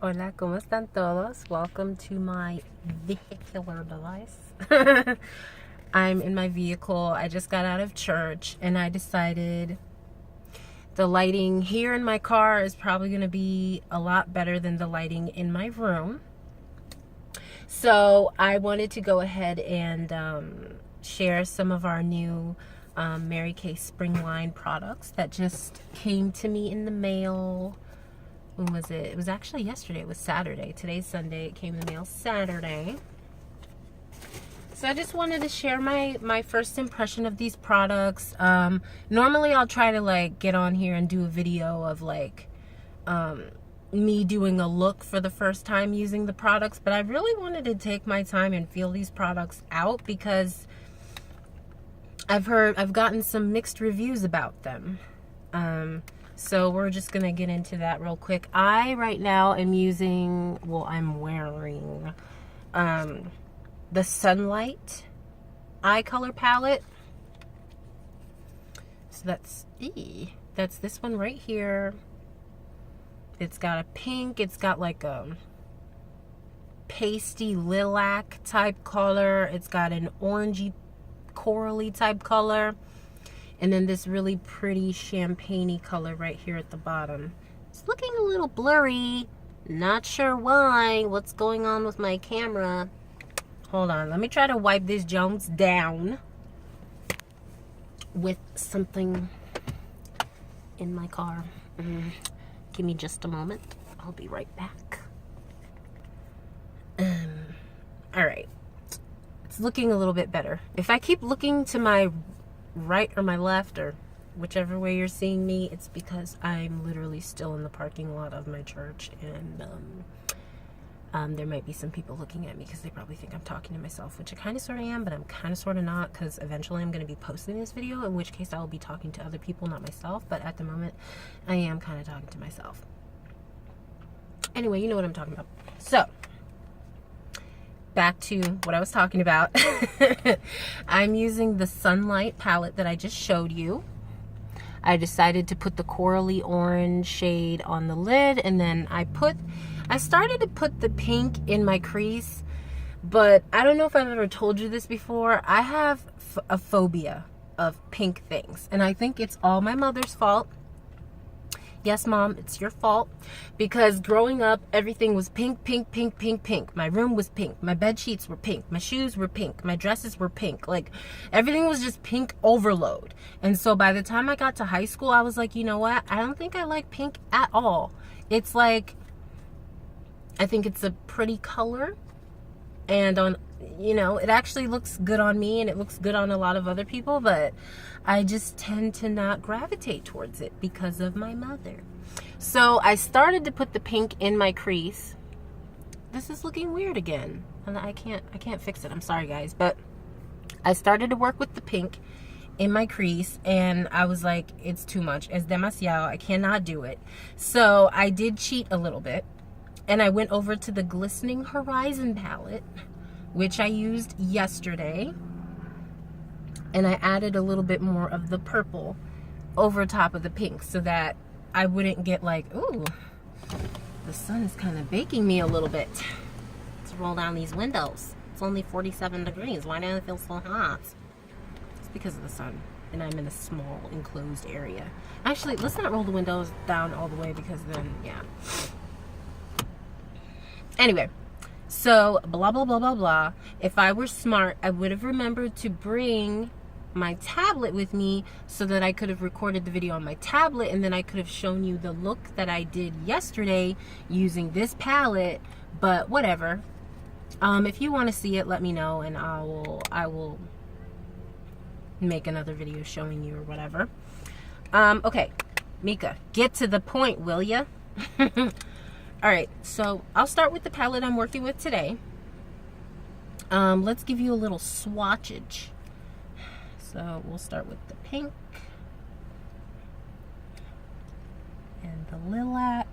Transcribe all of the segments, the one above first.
Hola, ¿cómo están todos? Welcome to my vehicular device. I'm in my vehicle. I just got out of church and I decided the lighting here in my car is probably going to be a lot better than the lighting in my room. So I wanted to go ahead and share some of our new Marykay Spring line products that just came to me in the mail. When was it? It was actually yesterday. It was Saturday. Today's Sunday. It came in the mail Saturday. So I just wanted to share my first impression of these products. Normally I'll try to get on here and do a video of me doing a look for the first time using the products, but I really wanted to take my time and feel these products out because I've gotten some mixed reviews about them. So we're just gonna get into that real quick. I right now am using, I'm wearing the Sunlight eye color palette. So that's this one right here. It's got a pink, it's got like a pasty lilac type color, it's got an orangey corally type color, and then this really pretty champagne-y color right here at the bottom. It's looking a little blurry. Not sure why. What's going on with my camera? Hold on. Let me try to wipe this Jones down with something in my car. Give me just a moment. I'll be right back. Alright. It's looking a little bit better. If I keep looking to my right or my left or whichever way you're seeing me, it's because I'm literally still in the parking lot of my church, and there might be some people looking at me because they probably think I'm talking to myself, which I kind of sort of am, but I'm kind of sort of not, because eventually I'm going to be posting this video, in which case I will be talking to other people, not myself. But at the moment I am kind of talking to myself. Anyway, you know what I'm talking about. So back to what I was talking about. I'm using the Sunlight palette that I just showed you. I decided to put the corally orange shade on the lid, and then I started to put the pink in my crease, but I don't know if I've ever told you this before. I have a phobia of pink things, and I think it's all my mother's fault. Yes, Mom, it's your fault, because growing up, everything was pink, pink, pink, pink, pink. My room was pink. My bed sheets were pink. My shoes were pink. My dresses were pink. Everything was just pink overload. And so by the time I got to high school, I was like, you know what? I don't think I like pink at all. It's I think it's a pretty color, and it actually looks good on me, and it looks good on a lot of other people, but I just tend to not gravitate towards it because of my mother. So I started to put the pink in my crease. This is looking weird again, and I can't fix it. I'm sorry, guys, but I started to work with the pink in my crease, and I was like, it's too much. Es demasiado. I cannot do it. So I did cheat a little bit, and I went over to the Glistening Horizon palette, which I used yesterday, and I added a little bit more of the purple over top of the pink so that I wouldn't get ooh, the sun's kind of baking me a little bit. Let's roll down these windows. It's only 47 degrees. Why do I feel so hot? It's because of the sun, and I'm in a small enclosed area. Actually, let's not roll the windows down all the way, because then, yeah. Anyway, so blah, blah, blah, blah, blah. If I were smart, I would have remembered to bring my tablet with me so that I could have recorded the video on my tablet, and then I could have shown you the look that I did yesterday using this palette. But whatever. If you want to see it, let me know, and I will make another video showing you or whatever. Okay, Mica, get to the point, will ya? Alright, so I'll start with the palette I'm working with today. Let's give you a little swatchage. So we'll start with the pink and the lilac,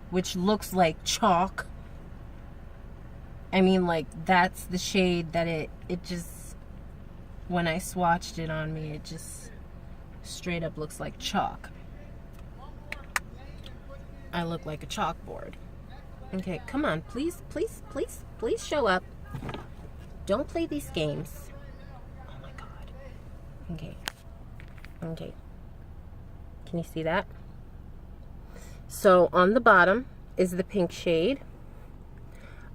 which looks like chalk. I mean, that's the shade that it just, when I swatched it on me, it just straight up looks like chalk. I look like a chalkboard. Okay, come on, please, please, please, please show up. Don't play these games. Oh my God. Okay. Okay. Can you see that? So on the bottom is the pink shade.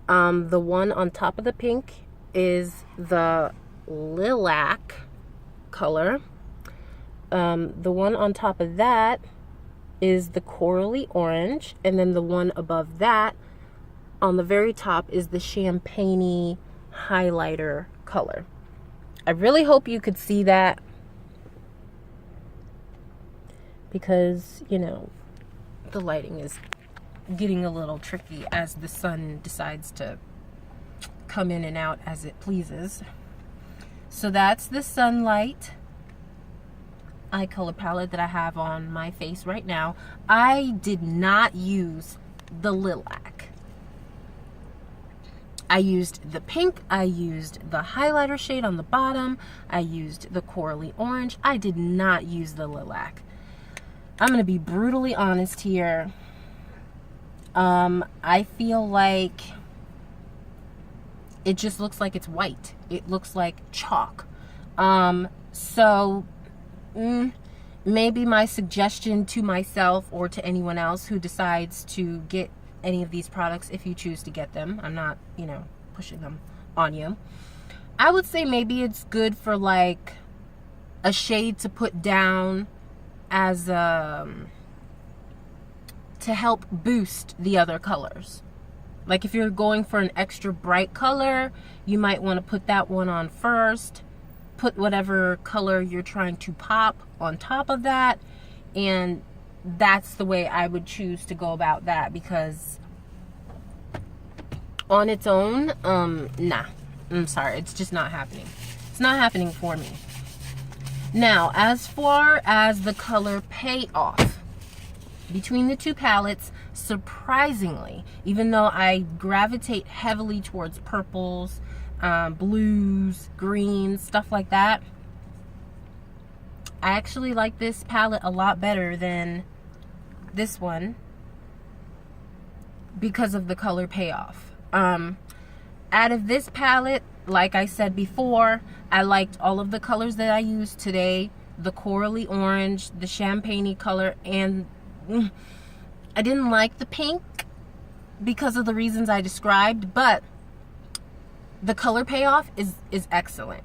The one on top of the pink is the lilac color. The one on top of that is the corally orange, and then the one above that on the very top is the champagne-y highlighter color. I really hope you could see that, because, you know, the lighting is getting a little tricky as the sun decides to come in and out as it pleases. So that's the Sunlight eye color palette that I have on my face right now. I did not use the lilac. I used the pink, I used the highlighter shade on the bottom, I used the corally orange. I did not use the lilac. I'm gonna be brutally honest here. I feel like it just looks like it's white. It looks like chalk. Maybe my suggestion to myself or to anyone else who decides to get any of these products, if you choose to get them, I'm not, you know, pushing them on you. I would say maybe it's good for like a shade to put down as to help boost the other colors. Like if you're going for an extra bright color, you might want to put that one on first, put whatever color you're trying to pop on top of that, and that's the way I would choose to go about that, because on its own, nah, I'm sorry, it's just not happening. It's not happening for me. Now, as far as the color payoff between the two palettes, surprisingly, even though I gravitate heavily towards purples, blues, greens, stuff like that, I actually like this palette a lot better than this one because of the color payoff. Out of this palette, like I said before, I liked all of the colors that I used today. The corally orange, the champagne-y color, and I didn't like the pink because of the reasons I described, but the color payoff is excellent.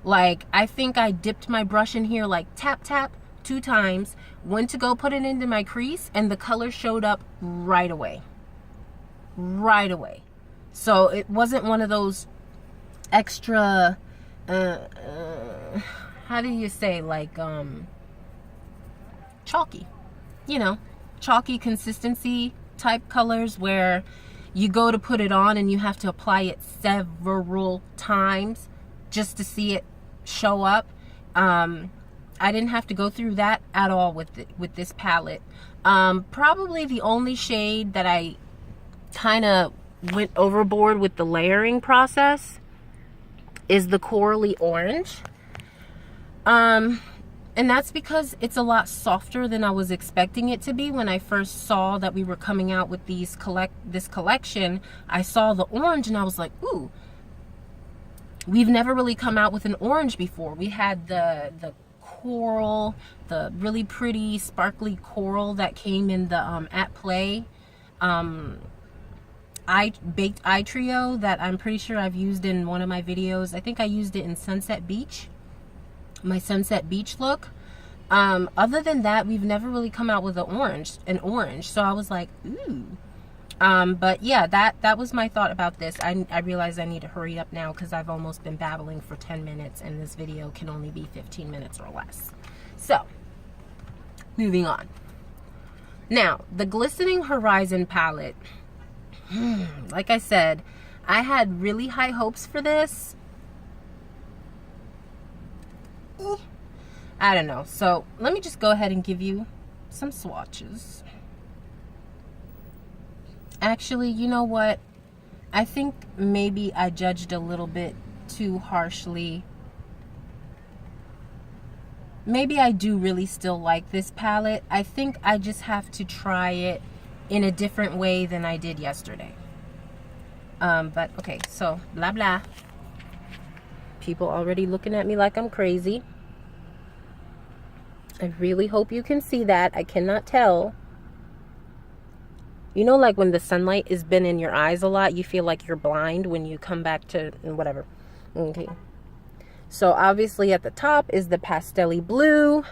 Like, I think I dipped my brush in here like tap tap 2 times, went to go put it into my crease, and the color showed up right away. Right away. So it wasn't one of those extra how do you say, like chalky, you know, chalky consistency type colors where you go to put it on and you have to apply it several times just to see it show up. I didn't have to go through that at all with this palette. Probably the only shade that I kind of went overboard with the layering process is the corally orange. And that's because it's a lot softer than I was expecting it to be. When I first saw that we were coming out with this collection, I saw the orange and I was like, ooh, we've never really come out with an orange before. We had the coral, the really pretty sparkly coral that came in the At Play baked eye trio that I'm pretty sure I've used in one of my videos. I think I used it in Sunset Beach, my Sunset Beach look. Other than that, we've never really come out with an orange. So I was like, ooh. But yeah, that was my thought about this. I realized I need to hurry up now because I've almost been babbling for 10 minutes and this video can only be 15 minutes or less. So, moving on. Now, the Glistening Horizon palette. Like I said, I had really high hopes for this. I don't know. So, let me just go ahead and give you some swatches. Actually, you know what? I think maybe I judged a little bit too harshly. Maybe I do really still like this palette. I think I just have to try it in a different way than I did yesterday. But okay, so blah blah. People already looking at me like I'm crazy. I really hope you can see that. I cannot tell. You know, like when the sunlight has been in your eyes a lot, you feel like you're blind when you come back to whatever. Okay. So obviously at the top is the pastel-y blue.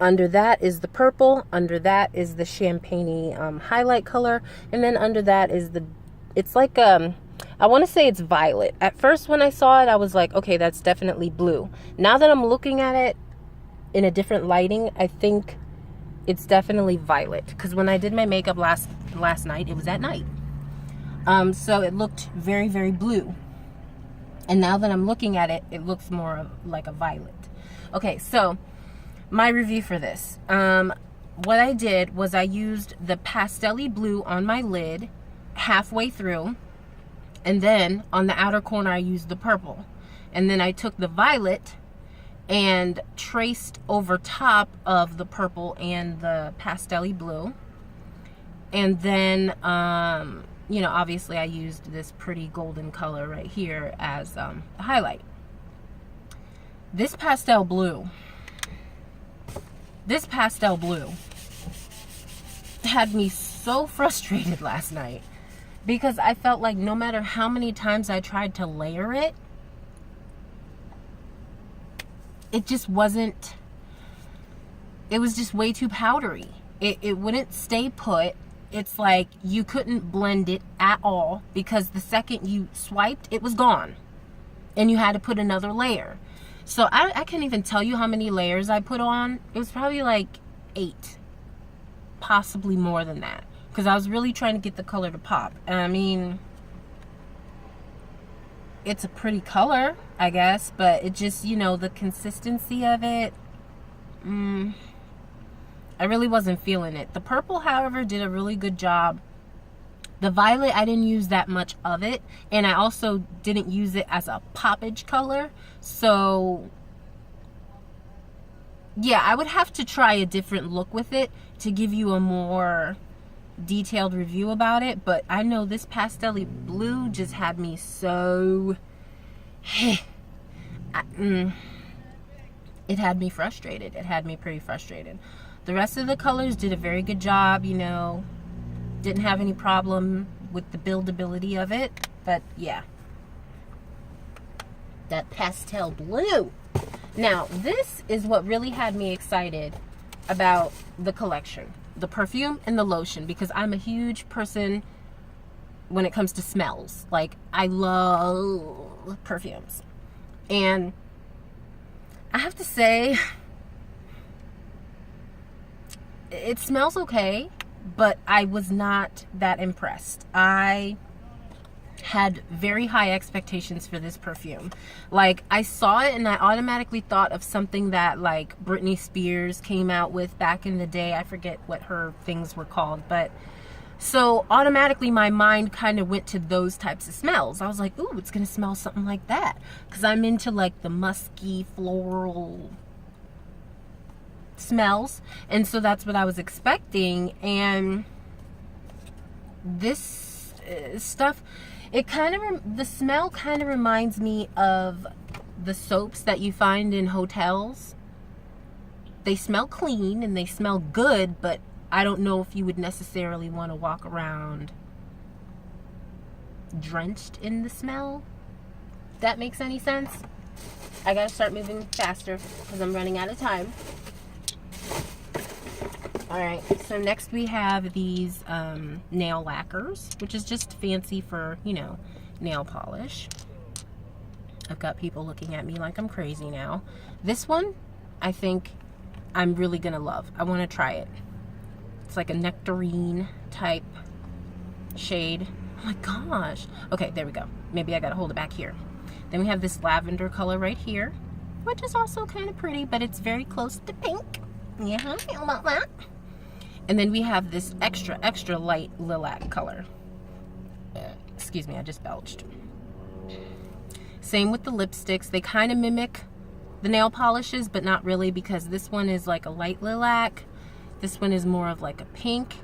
Under that is the purple. Under that is the champagne-y highlight color. And then under that is it's like, I want to say it's violet. At first when I saw it, I was like, okay, that's definitely blue. Now that I'm looking at it in a different lighting, I think it's definitely violet. Because when I did my makeup last night, it was at night. So it looked very, very blue. And now that I'm looking at it, it looks more like a violet. Okay, so my review for this. What I did was I used the pastel-y blue on my lid halfway through. And then on the outer corner, I used the purple. And then I took the violet and traced over top of the purple and the pastel-y blue. And then, you know, obviously I used this pretty golden color right here as a highlight. This pastel blue had me so frustrated last night because I felt like no matter how many times I tried to layer it, it just wasn't, it was just way too powdery. It wouldn't stay put. It's like you couldn't blend it at all because the second you swiped, it was gone. And you had to put another layer. So I can't even tell you how many layers I put on. It was probably like 8. Possibly more than that. Because I was really trying to get the color to pop. And I mean, it's a pretty color, I guess. But it just, you know, the consistency of it, I really wasn't feeling it. The purple, however, did a really good job. The violet, I didn't use that much of it. And I also didn't use it as a poppage color. So, yeah, I would have to try a different look with it to give you a more detailed review about it. But I know this pastel-y blue just had me so... it had me frustrated. It had me pretty frustrated. The rest of the colors did a very good job, you know. Didn't have any problem with the buildability of it. But, yeah. That pastel blue. Now, this is what really had me excited about the collection. The perfume and the lotion. Because I'm a huge person when it comes to smells. Like, I love perfumes. And I have to say, it smells okay, but I was not that impressed. I had very high expectations for this perfume. Like, I saw it and I automatically thought of something that like Britney Spears came out with back in the day. I forget what her things were called, but so automatically my mind kind of went to those types of smells. I was like, ooh, it's gonna smell something like that, because I'm into like the musky floral smells, and so that's what I was expecting. And this stuff, it kind of, the smell kind of reminds me of the soaps that you find in hotels. They smell clean and they smell good, but I don't know if you would necessarily want to walk around drenched in the smell. If that makes any sense. I gotta start moving faster because I'm running out of time. Alright, so next we have these nail lacquers, which is just fancy for, you know, nail polish. I've got people looking at me like I'm crazy now. This one, I think I'm really gonna love. I want to try it. It's like a nectarine type shade. Oh my gosh. Okay, there we go. Maybe I gotta hold it back here. Then we have this lavender color right here, which is also kind of pretty, but it's very close to pink. Yeah, how do you feel about that? And then we have this extra, extra light lilac color. Excuse me, I just belched. Same with the lipsticks. They kind of mimic the nail polishes, but not really, because this one is like a light lilac. This one is more of like a pink.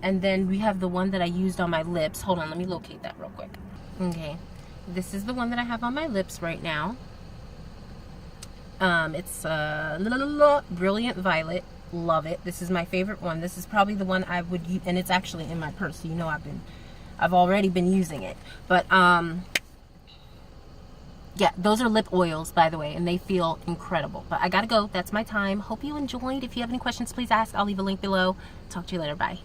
And then we have the one that I used on my lips. Hold on, let me locate that real quick. Okay, this is the one that I have on my lips right now. It's Brilliant Violet. Love it. This is my favorite one. This is probably the one I would use, and it's actually in my purse, so you know I've already been using it. But yeah, those are lip oils, by the way, and they feel incredible. But I gotta go. That's my time. Hope you enjoyed. If you have any questions, please ask. I'll leave a link below. Talk to you later. Bye.